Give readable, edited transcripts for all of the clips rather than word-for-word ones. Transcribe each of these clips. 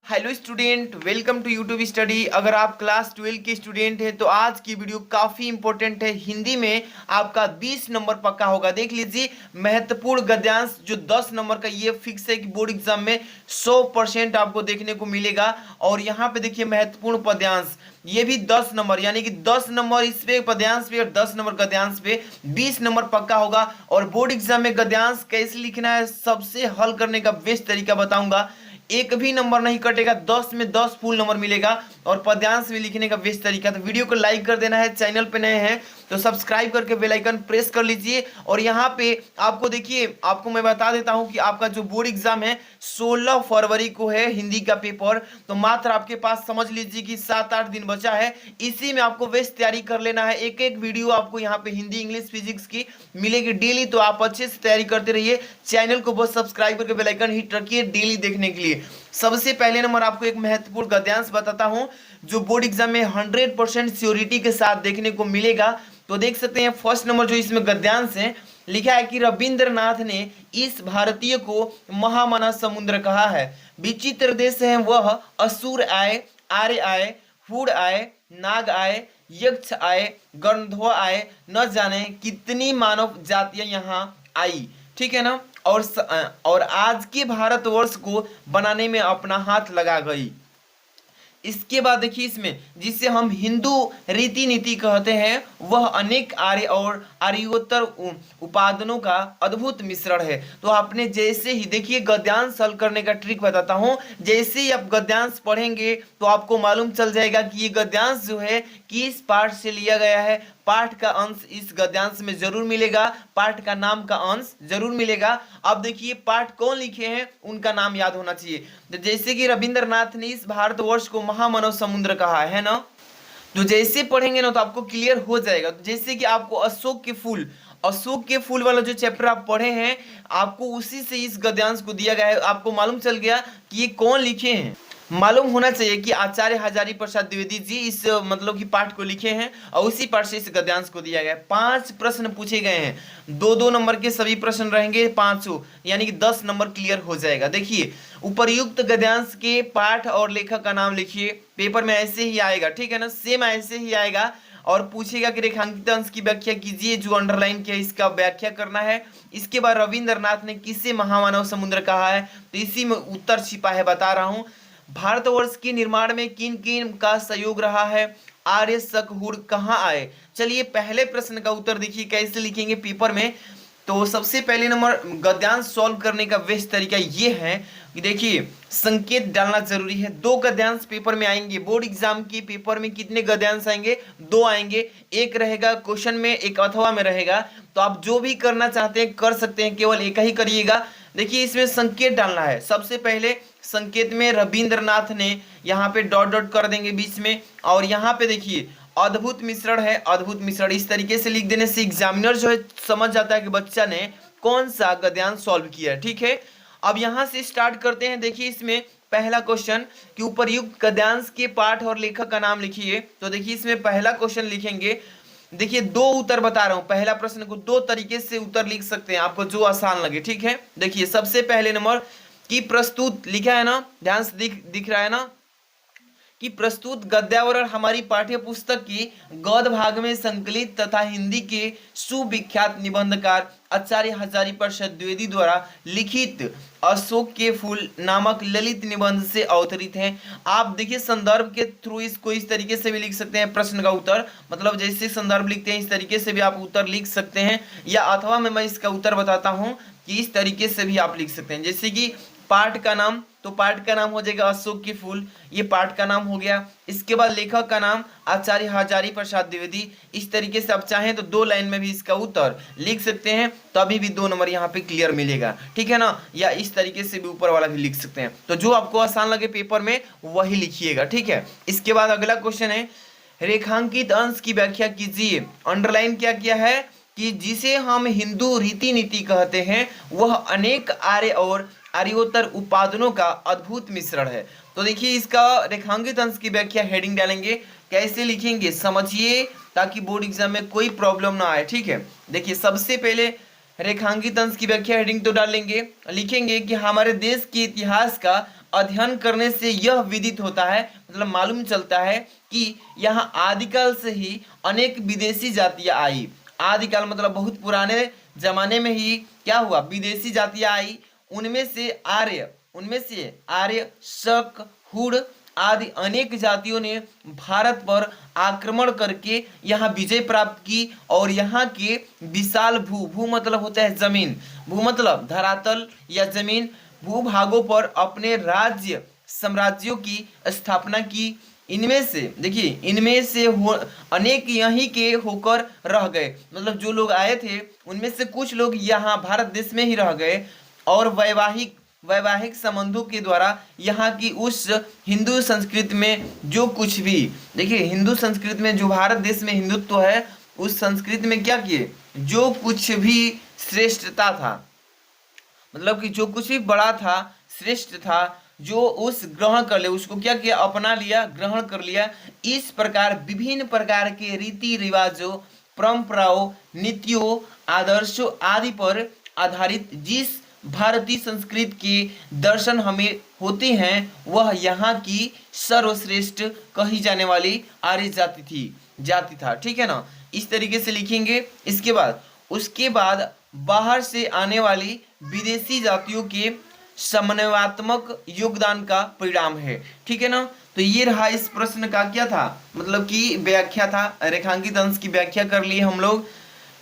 Hello student, welcome to YouTube study. अगर आप class 12 के स्टूडेंट हैं तो आज की वीडियो काफ़ी इंपॉर्टेंट है। हिंदी में आपका 20 नंबर पक्का होगा। देख लीजिए, महत्वपूर्ण गद्यांश जो 10 नंबर का, ये फिक्स है कि बोर्ड एग्जाम में 100% आपको देखने को मिलेगा। और यहाँ पे देखिए महत्वपूर्ण पद्यांश, ये भी 10 नंबर, यानी कि 10 नंबर इस पे पद्यांश पे और 10 नंबर गद्यांश पे 20 नंबर पक्का होगा। और बोर्ड एग्जाम में गद्यांश कैसे लिखना है, सबसे हल करने का बेस्ट तरीका बताऊंगा। एक भी नंबर नहीं कटेगा, 10 में 10 फुल नंबर मिलेगा। और पद्यांश भी लिखने का बेस्ट तरीका। तो वीडियो को लाइक कर देना है, चैनल पे नए हैं तो सब्सक्राइब करके बेल आइकन प्रेस कर लीजिए। और यहाँ पे आपको देखिए, आपको मैं बता देता हूँ कि आपका जो बोर्ड एग्जाम है 16 फरवरी को है हिंदी का पेपर। तो मात्र आपके पास समझ लीजिए कि 7-8 दिन बचा है। इसी में आपको बेस्ट तैयारी कर लेना है। एक एक वीडियो आपको यहाँ पे हिंदी, इंग्लिश, फिजिक्स की मिलेगी डेली। तो आप अच्छे से तैयारी करते रहिए। चैनल को बस सब्सक्राइब करके बेल आइकन हिट रखिए डेली देखने के लिए। सबसे पहले नंबर आपको एक महत्वपूर्ण गद्यांश बताता हूं जो बोर्ड एग्जाम में 100% श्योरिटी के साथ देखने को मिलेगा। तो देख सकते हैं फर्स्ट नंबर जो इसमें गद्यांश है, लिखा है कि रविंद्रनाथ ने इस भारतीय को महामना समुद्र कहा है। विचित्र देश है वह, असुर आए, आर्य आए, हूण आए, नाग आए, यक्ष आए, गंधर्व आए, न जाने कितनी मानव जातियां यहाँ आई। ठीक है ना। और आज के भारतवर्ष को बनाने में अपना हाथ लगा गई। इसके बाद देखिए इसमें, जिसे हम हिंदू रीति नीति कहते हैं, वह अनेक आर्य और आर्योत्तर उपादानों का अद्भुत मिश्रण है। तो आपने जैसे ही देखिए, गद्यांश हल करने का ट्रिक बताता हूं। जैसे ही आप गद्यांश पढ़ेंगे तो आपको मालूम चल जाएगा कि ये गद्यांश जो है किस पाठ से लिया गया है। पाठ का अंश इस गद्यांश में जरूर मिलेगा, पाठ का नाम का अंश जरूर मिलेगा। अब देखिए पाठ कौन लिखे हैं, उनका नाम याद होना चाहिए। तो जैसे कि रविंद्रनाथ ने इस भारतवर्ष को महामानव समुद्र कहा है ना। तो जैसे पढ़ेंगे ना तो आपको क्लियर हो जाएगा। तो जैसे कि आपको अशोक के फूल वाला जो चैप्टर आप पढ़े हैं, आपको उसी से इस गद्यांश को दिया गया है। आपको मालूम चल गया कि ये कौन लिखे हैं। मालूम होना चाहिए कि आचार्य हजारी प्रसाद द्विवेदी जी इस मतलब कि पाठ को लिखे हैं और उसी पाठ से इस गद्यांश को दिया गया है। 5 प्रश्न पूछे गए हैं, 2-2 नंबर के सभी प्रश्न रहेंगे, 5, यानी कि 10 नंबर क्लियर हो जाएगा। देखिए, उपर्युक्त गद्यांश के पाठ और लेखक का नाम लिखिए। पेपर में ऐसे ही आएगा, ठीक है ना, सेम ऐसे ही आएगा। और पूछेगा कि रेखांकित अंश की व्याख्या कीजिए, जो अंडरलाइन किया इसका व्याख्या करना है। इसके बाद रविंद्रनाथ ने किसे महामानव समुद्र कहा है, तो इसी में उत्तर छिपा है, बता रहा हूं। भारतवर्ष के निर्माण में किन किन का सहयोग रहा है, आर्य शक हूण कहाँ आए। चलिए पहले प्रश्न का उत्तर देखिए कैसे लिखेंगे पेपर में। तो सबसे पहले नंबर गद्यांश सॉल्व करने का बेस्ट तरीका ये है कि देखिए संकेत डालना जरूरी है। 2 गद्यांश पेपर में आएंगे। बोर्ड एग्जाम के पेपर में कितने गद्यांश आएंगे, 2 आएंगे। एक रहेगा क्वेश्चन में, एक अथवा में रहेगा। तो आप जो भी करना चाहते हैं कर सकते हैं, केवल एक ही करिएगा। देखिए इसमें संकेत डालना है। सबसे पहले संकेत में रविंद्रनाथ ने यहाँ पे डॉट डॉट कर देंगे बीच में। और यहाँ पे देखिए अद्भुत मिश्रण है, अद्भुत मिश्रण इस तरीके से लिख देने से एग्जामिनर जो है समझ जाता है कि बच्चा ने कौन सा गद्यांश सॉल्व किया है। ठीक है, अब यहाँ से स्टार्ट करते हैं। देखिए इसमें पहला क्वेश्चन कि उपर्युक्त गद्यांश के पाठ और लेखक का नाम लिखिए। तो देखिए इसमें पहला क्वेश्चन लिखेंगे। देखिए 2 उत्तर बता रहा हूं। पहला प्रश्न को 2 तरीके से उत्तर लिख सकते हैं, आपको जो आसान लगे। ठीक है, देखिए सबसे पहले नंबर की प्रस्तुत लिखा है ना, ध्यान से दिख रहा है ना कि प्रस्तुत गद्यावरण हमारी पाठ्य पुस्तक की गद्य भाग में संकलित तथा हिंदी के सुविख्यात निबंधकार आचार्य हजारी प्रसाद द्विवेदी द्वारा लिखित अशोक के फूल नामक ललित निबंध से अवतरित हैं। आप देखिए संदर्भ के थ्रू इसको इस तरीके से भी लिख सकते हैं। प्रश्न का उत्तर मतलब जैसे संदर्भ लिखते हैं इस तरीके से भी आप उत्तर लिख सकते हैं, या अथवा मैं इसका उत्तर बताता हूं कि इस तरीके से भी आप लिख सकते हैं। जैसे कि पाठ का नाम, तो पाठ का नाम हो जाएगा अशोक के फूल, ये पाठ का नाम हो गया। इसके बाद लेखक का नाम आचार्य हजारी प्रसाद द्विवेदी। इस तरीके से आप चाहें तो 2 लाइन में भी इसका उत्तर लिख सकते हैं, तभी भी 2 नंबर यहाँ पे क्लियर मिलेगा। ठीक है ना, या इस तरीके से भी ऊपर वाला भी लिख सकते हैं। तो जो आपको आसान लगे पेपर में वही लिखिएगा। ठीक है, इसके बाद अगला क्वेश्चन है रेखांकित अंश की व्याख्या कीजिए। अंडरलाइन क्या किया है कि जिसे हम हिंदू रीति नीति कहते हैं, वह अनेक आर्य और आर्योत्तर उपादानों का अद्भुत मिश्रण है। तो देखिए इसका रेखांकित अंश की व्याख्या हेडिंग डालेंगे, कैसे लिखेंगे समझिए ताकि बोर्ड एग्जाम में कोई प्रॉब्लम ना आए। ठीक है, देखिए सबसे पहले रेखांकित अंश की व्याख्या हेडिंग तो डालेंगे, लिखेंगे कि हमारे देश के इतिहास का अध्ययन करने से यह विदित होता है, मतलब मालूम चलता है कि यहाँ आदिकाल से ही अनेक विदेशी जातियां आई। आदिकाल मतलब बहुत पुराने जमाने में ही क्या हुआ, विदेशी जातियां आई। उनमें से आर्य, शक, हुड़ आदि अनेक जातियों ने भारत पर आक्रमण करके यहाँ विजय प्राप्त की और यहाँ के विशाल भू मतलब होता है जमीन, भू मतलब धरातल या जमीन, भूभागों पर अपने राज्य साम्राज्यों की स्थापना की। इनमें से देखिए, अनेक यहीं के होकर रह गए, मतलब जो लोग आए थे उनमें से कुछ लोग यहाँ भारत देश में ही रह गए और वैवाहिक संबंधों के द्वारा यहाँ की उस हिंदू संस्कृति में जो कुछ भी, देखिए हिंदू संस्कृति में जो भारत देश में हिंदुत्व है उस संस्कृति में क्या किए, जो कुछ भी श्रेष्ठता था, मतलब कि जो कुछ भी बड़ा था, श्रेष्ठ था, जो उस ग्रहण कर ले, उसको क्या किया, अपना लिया, ग्रहण कर लिया। इस प्रकार विभिन्न प्रकार के रीति रिवाजों, परंपराओं, नीतियों, आदर्शों आदि पर आधारित जिस भारतीय संस्कृति के दर्शन हमें होते हैं वह यहाँ की सर्वश्रेष्ठ कही जाने वाली आर्य जाति था। ठीक है ना, इस तरीके से लिखेंगे। उसके बाद बाहर से आने वाली विदेशी जातियों के समन्वयात्मक योगदान का परिणाम है। ठीक है ना, तो ये रहा इस प्रश्न का क्या था, मतलब कि व्याख्या था, रेखांकित अंश की व्याख्या कर ली हम लोग।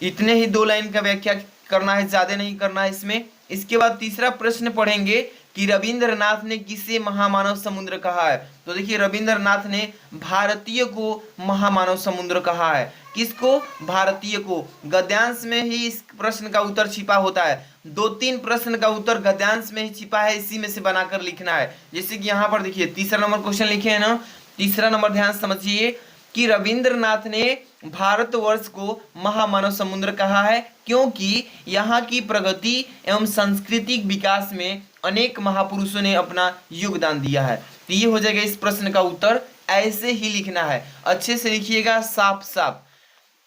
इतने ही 2 लाइन का व्याख्या करना है, ज्यादा नहीं करना है इसमें। इसके बाद तीसरा प्रश्न पढ़ेंगे कि रविंद्रनाथ ने किसे महामानव समुद्र कहा है। तो देखिए रविंद्रनाथ ने भारतीय को महामानव समुद्र कहा है। किसको, भारतीय को। गद्यांश में ही इस प्रश्न का उत्तर छिपा होता है। 2-3 प्रश्न का उत्तर गद्यांश में ही छिपा है, इसी में से बनाकर लिखना है। जैसे कि यहाँ पर देखिए तीसरा नंबर क्वेश्चन लिखे है ना, तीसरा नंबर ध्यान समझिए कि रविंद्रनाथ ने भारतवर्ष को महामानव समुद्र कहा है क्योंकि यहाँ की प्रगति एवं सांस्कृतिक विकास में अनेक महापुरुषों ने अपना योगदान दिया है। तो ये हो जाएगा इस प्रश्न का उत्तर, ऐसे ही लिखना है, अच्छे से लिखिएगा, साफ साफ।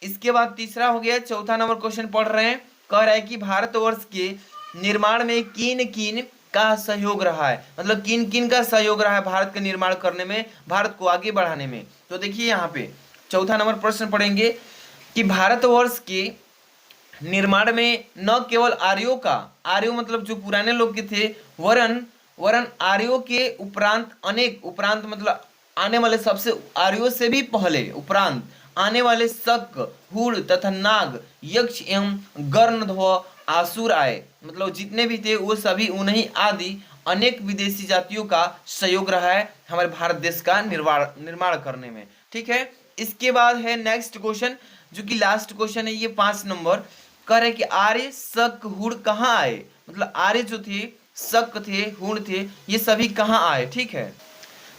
इसके बाद तीसरा हो गया, चौथा नंबर क्वेश्चन पढ़ रहे हैं। कह रहा है कि भारतवर्ष के निर्माण में किन किन का सहयोग रहा है, मतलब किन किन का सहयोग रहा है भारत का निर्माण करने में, भारत को आगे बढ़ाने में। तो देखिए यहाँ पे चौथा नंबर प्रश्न पढ़ेंगे कि भारतवर्ष के निर्माण में न केवल आर्यों मतलब जो पुराने लोग के थे, वरन आर्यों के उपरांत मतलब आने वाले सबसे, आर्यों से भी पहले उपरांत आने वाले शक, हुड़ तथा नाग, यक्ष एवं गर्णध्व आसुर आए, मतलब जितने भी थे वो सभी उन्हीं आदि अनेक विदेशी जातियों का सहयोग रहा है हमारे भारत देश का निर्माण करने में। ठीक है, इसके बाद है नेक्स्ट क्वेश्चन जो कि लास्ट क्वेश्चन है, ये 5 नंबर। कह रहे कि आर्य, शक, हुड़ कहाँ आए, मतलब आर्य जो थे, शक थे, हुड़ थे, ये सभी कहाँ आए। ठीक है,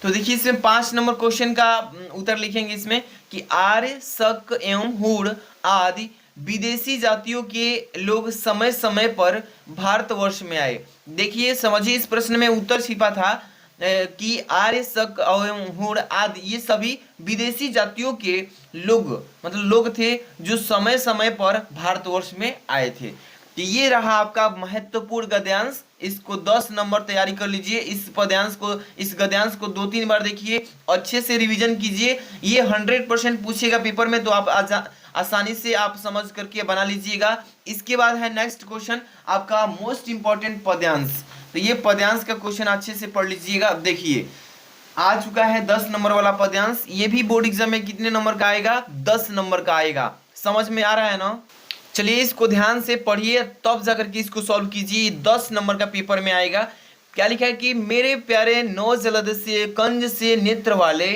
तो देखिए इसमें 5 नंबर क्वेश्चन का उत्तर लिखेंगे इसमें कि आर्य, शक एवं हुड़ आदि विदेशी जातियों के लोग समय समय पर भारतवर्ष में आए। देखिए समझिए, इस प्रश्न में उत्तर छिपा था कि आर्य, शक एवं हुड़ आदि ये सभी विदेशी जातियों के लोग, मतलब लोग थे जो समय समय पर भारतवर्ष में आए थे। तो ये रहा आपका महत्वपूर्ण गद्यांश। इसको 10 नंबर तैयारी कर लीजिए। इस गद्यांश को 2-3 बार देखिए, अच्छे से रिवीजन कीजिए। ये 100% पूछेगा पेपर में, तो आप आसानी से आप समझ करके बना लीजिएगा। इसके बाद है नेक्स्ट क्वेश्चन आपका मोस्ट इंपॉर्टेंट पद्यांश। तो ये पद्यांश का क्वेश्चन अच्छे से पढ़ लीजिएगा। अब देखिए आ चुका है 10 नंबर वाला पद्यांश। ये भी बोर्ड एग्जाम में कितने नंबर का आएगा, 10 नंबर का आएगा। समझ में आ रहा है ना। चलिए इसको ध्यान से पढ़िए, तब जाकर के इसको सॉल्व कीजिए। 10 नंबर का पेपर में आएगा। क्या लिखा है कि मेरे प्यारे नौ जलद से कंज से नेत्र वाले,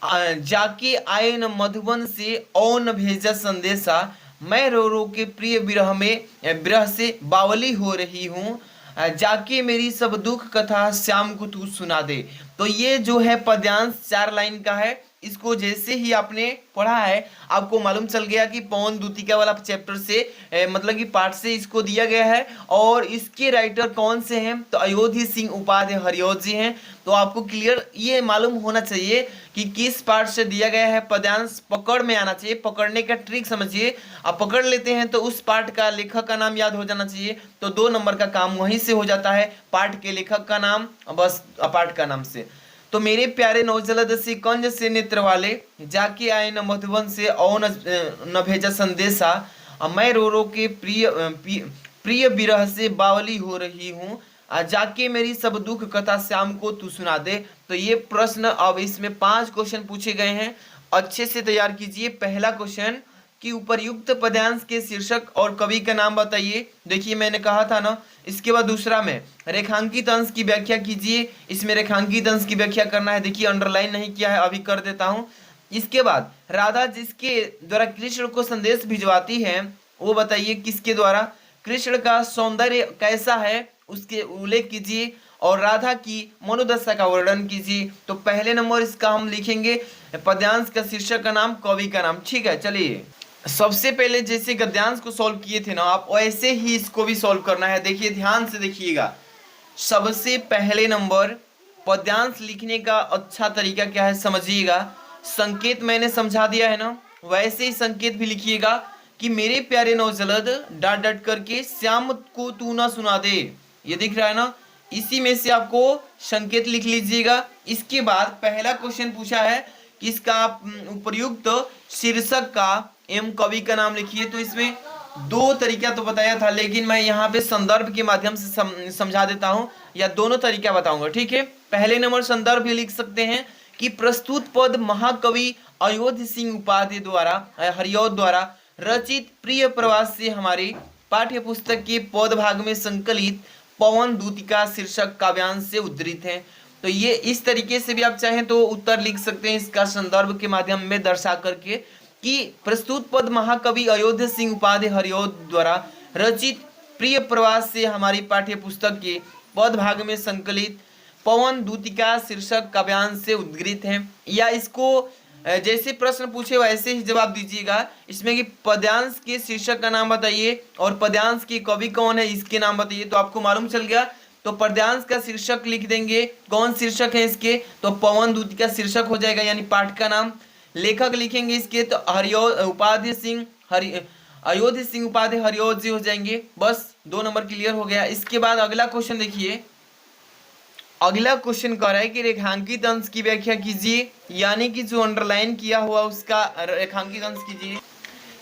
जाके आए न मधुबन से औन भेजा संदेशा, मैं रो रो के प्रिय विरह से बावली हो रही हूँ, जाके मेरी सब दुख कथा श्याम को तू सुना दे। तो ये जो है पद्यांश 4 लाइन का है। इसको जैसे ही आपने पढ़ा है आपको मालूम चल गया कि पवन द्वितीया वाला चैप्टर से मतलब कि पार्ट से इसको दिया गया है। और इसके राइटर कौन से हैं, तो अयोध्या सिंह उपाध्याय हरिऔध जी हैं। तो आपको क्लियर ये मालूम होना चाहिए कि किस पार्ट से दिया गया है। पद्यांश पकड़ में आना चाहिए, पकड़ने का ट्रिक समझिए। आप पकड़ लेते हैं तो उस पार्ट का लेखक का नाम याद हो जाना चाहिए, तो 2 नंबर का काम वहीं से हो जाता है, पार्ट के लेखक का नाम बस पार्ट का नाम से। तो मेरे प्यारे नौजलद से कंज से नेत्र वाले, जाके आए न मधुबन से और न भेजा संदेशा, मैं रो रो के प्रिय विरह से बावली हो रही हूँ, जाके मेरी सब दुख कथा श्याम को तू सुना दे। तो ये प्रश्न, अब इसमें 5 क्वेश्चन पूछे गए हैं, अच्छे से तैयार कीजिए। पहला क्वेश्चन कि उपर्युक्त पद्यांश के शीर्षक और कवि का नाम बताइए। देखिए मैंने कहा था ना। इसके बाद दूसरा में रेखांकित अंश की व्याख्या कीजिए। इसमें रेखांकित अंश की व्याख्या करना है, देखिए अंडरलाइन नहीं किया है, अभी कर देता हूं। इसके बाद राधा जिसके द्वारा कृष्ण को संदेश भिजवाती है वो बताइए किसके द्वारा। कृष्ण का सौंदर्य कैसा है उसके उल्लेख कीजिए और राधा की मनोदशा का वर्णन कीजिए। तो पहले नंबर इसका हम लिखेंगे पद्यांश का शीर्षक का नाम, कवि का नाम। ठीक है, चलिए सबसे पहले जैसे गद्यांश को सॉल्व किए थे ना आप, वैसे ही इसको भी सॉल्व करना है। देखिए ध्यान से देखिएगा। सबसे पहले नंबर पद्यांश लिखने का अच्छा तरीका क्या है समझिएगा। संकेत मैंने समझा दिया है ना, वैसे ही संकेत भी लिखिएगा कि मेरे प्यारे नौजलद डॉट डॉट करके श्याम को तू ना सुना दे, ये दिख रहा है ना, इसी में से आपको संकेत लिख लीजिएगा। इसके बाद पहला क्वेश्चन पूछा है कि इसका उपयुक्त शीर्षक का एवं कवि का नाम लिखिए। तो इसमें 2 तरीका तो बताया था, लेकिन मैं यहाँ पे संदर्भ के माध्यम से समझा देता हूँ, या दोनों तरीका बताऊंगा। ठीक है, पहले नंबर संदर्भ भी लिख सकते हैं कि प्रस्तुत पद महाकवि अयोध्या सिंह उपाध्याय द्वारा हरिऔध द्वारा रचित प्रिय प्रवास से हमारी पाठ्य पुस्तक के पद भाग में संकलित पवन दूतिका शीर्षक काव्यांश से उद्धृत है। तो ये इस तरीके से भी आप चाहें तो उत्तर लिख सकते हैं इसका संदर्भ के माध्यम में दर्शा करके कि प्रस्तुत पद महाकवि अयोध्या सिंह उपाध्याय हरिऔध द्वारा रचित प्रिय प्रवास से हमारी पाठ्य पुस्तक के पद भाग में संकलित पवन दूतिका शीर्षक काव्यांश से उद्धृत है। या इसको जैसे प्रश्न पूछे वैसे ही जवाब दीजिएगा। इसमें कि पद्यांश के शीर्षक का नाम बताइए और पद्यांश के कवि कौन है इसके नाम बताइए, तो आपको मालूम चल गया। तो पद्यांश का शीर्षक लिख देंगे, कौन शीर्षक है इसके, तो पवन दूतिका शीर्षक हो जाएगा यानी पाठ का नाम। लेखक लिखेंगे इसके तो उपाध्याय सिंह अयोध्या सिंह उपाध्याय हरिऔध जी हो जाएंगे। बस 2 नंबर क्लियर हो गया। इसके बाद अगला क्वेश्चन देखिए। अगला क्वेश्चन कह रहा है कि रेखांकित अंश की व्याख्या कीजिए, यानी कि जो अंडरलाइन किया हुआ उसका रेखांकित अंश कीजिए।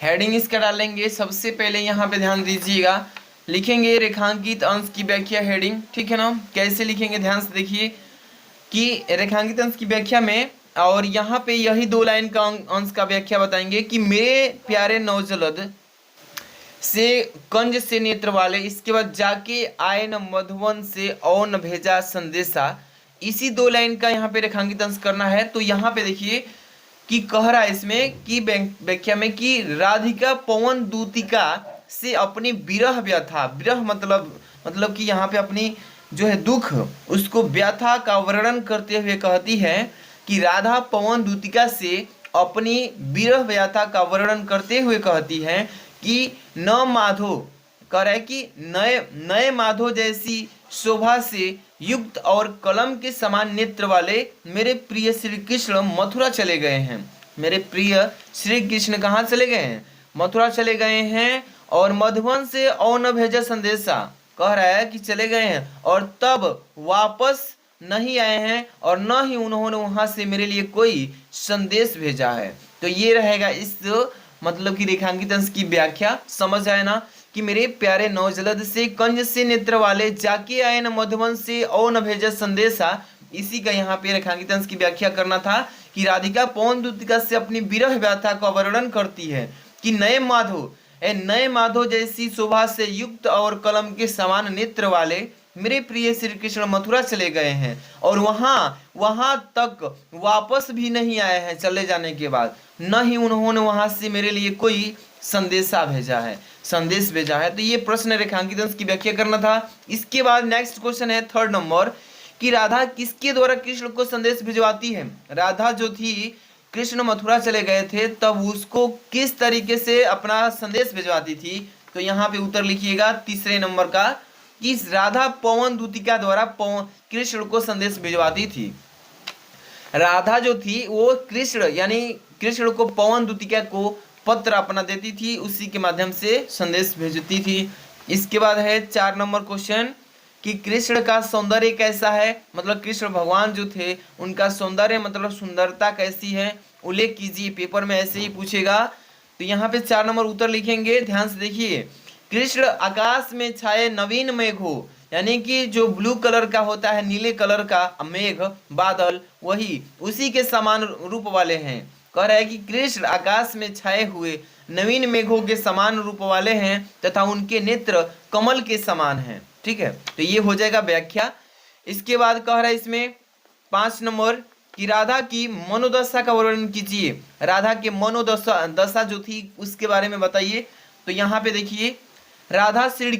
हेडिंग इसका डालेंगे। सबसे पहले यहाँ पे ध्यान दीजिएगा, लिखेंगे रेखांकित अंश की व्याख्या हेडिंग। ठीक है ना, कैसे लिखेंगे ध्यान से देखिए कि रेखांकित अंश की व्याख्या में, और यहाँ पे यही 2 लाइन का अंश का व्याख्या बताएंगे कि मेरे प्यारे नौजलद से कंज से नेत्र वाले, इसके बाद जाके आए न मधुबन से और न भेजा संदेशा, इसी 2 लाइन का यहाँ पे रेखांकित अंश करना है। तो यहाँ पे देखिए कि कह रहा है इसमें कि व्याख्या में कि राधिका पवन दूतिका से अपनी विरह व्यथा, विरह मतलब कि यहाँ पे अपनी जो है दुख, उसको व्यथा का वर्णन करते हुए कहती है कि राधा पवन दूतिका से अपनी विरह व्यथा का वर्णन करते हुए कहती है कि न माधो, कह रहा है कि नए माधो जैसी शोभा से युक्त और कलम के समान नेत्र वाले मेरे प्रिय श्री कृष्ण मथुरा चले गए हैं। मेरे प्रिय श्री कृष्ण कहाँ चले गए हैं, मथुरा चले गए हैं। और मधुबन से और न भेजा संदेशा, कह रहा है कि चले गए हैं और तब वापस नहीं आए हैं और न ही उन्होंने वहां से मेरे लिए कोई संदेश भेजा है। तो ये रहेगा इस मतलब कि रेखांकित अंश की व्याख्या। समझ आए ना कि मेरे प्यारे नौजलद से कंज से नेत्र वाले जाके आए न मधुबन से और न भेजा संदेशा, इसी का यहाँ पे रेखांकित अंश की व्याख्या करना था कि राधिका पवन दूतिका से अपनी विरह व्यथा का वर्णन करती है कि नए माधो जैसी शोभा से युक्त और कलम के समान नेत्र वाले मेरे प्रिय श्री कृष्ण मथुरा चले गए हैं और वहां तक वापस भी नहीं आए हैं। चले जाने के बाद न ही उन्होंने वहां से मेरे लिए कोई संदेश भेजा है। तो ये प्रश्न रेखांकित अंश की व्याख्या करना था। इसके बाद नेक्स्ट क्वेश्चन है 3rd नंबर कि राधा किसके द्वारा कृष्ण को संदेश भिजवाती है। राधा जो थी कृष्ण मथुरा चले गए थे तब उसको किस तरीके से अपना संदेश भिजवाती थी? तो यहाँ पे उत्तर लिखिएगा तीसरे नंबर का, कि राधा पवन दूतिका द्वारा कृष्ण को संदेश भिजवाती थी। राधा जो थी वो कृष्ण यानी कृष्ण को पवन दूतिका को पत्र अपना देती थी, उसी के माध्यम से संदेश भेजती थी। इसके बाद है 4 नंबर क्वेश्चन, कि कृष्ण का सौंदर्य कैसा है? मतलब कृष्ण भगवान जो थे उनका सौंदर्य मतलब सुंदरता कैसी है, उल्लेख कीजिए। पेपर में ऐसे ही पूछेगा। तो यहाँ पे 4 नंबर उत्तर लिखेंगे, ध्यान से देखिए। कृष्ण आकाश में छाए नवीन मेघ हो, यानी कि जो ब्लू कलर का होता है, नीले कलर का मेघ बादल, वही उसी के समान रूप वाले हैं। कह रहा है कि कृष्ण आकाश में छाए हुए नवीन मेघों के समान रूप वाले हैं तथा उनके नेत्र कमल के समान हैं। ठीक है, तो ये हो जाएगा व्याख्या। इसके बाद कह रहा है इसमें 5 नंबर, कि राधा की मनोदशा का वर्णन कीजिए। राधा के मनोदशा जो थी उसके बारे में बताइए। तो यहाँ पे देखिए, राधा श्री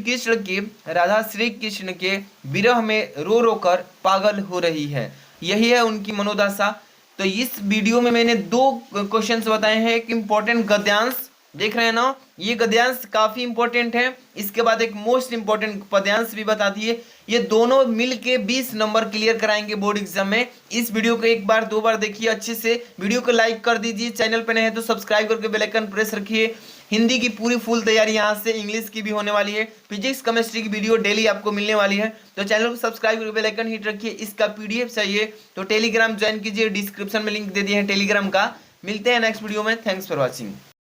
कृष्ण के विरह में रो रो कर पागल हो रही है, यही है उनकी मनोदशा। तो इस वीडियो में मैंने 2 क्वेश्चंस बताए हैं, एक इंपॉर्टेंट गद्यांश देख रहे हैं ना, ये गद्यांश काफी इंपॉर्टेंट है। इसके बाद एक मोस्ट इंपॉर्टेंट पद्यांश भी बता दिए। ये दोनों मिलके 20 नंबर क्लियर कराएंगे बोर्ड एग्जाम में। इस वीडियो को एक बार 2 बार देखिए अच्छे से, वीडियो को लाइक कर दीजिए, चैनल पे नए हैं तो सब्सक्राइब करके बेल आइकन प्रेस रखिए। हिंदी की पूरी फुल तैयारी यहाँ से, इंग्लिश की भी होने वाली है, फिजिक्स केमिस्ट्री की वीडियो डेली आपको मिलने वाली है। तो चैनल को सब्सक्राइब करके बेल आइकन हिट रखिए। इसका पीडीएफ चाहिए तो टेलीग्राम ज्वाइन कीजिए, डिस्क्रिप्शन में लिंक दे दिए हैं टेलीग्राम का। मिलते हैं नेक्स्ट वीडियो में, थैंक्स फॉर वॉचिंग।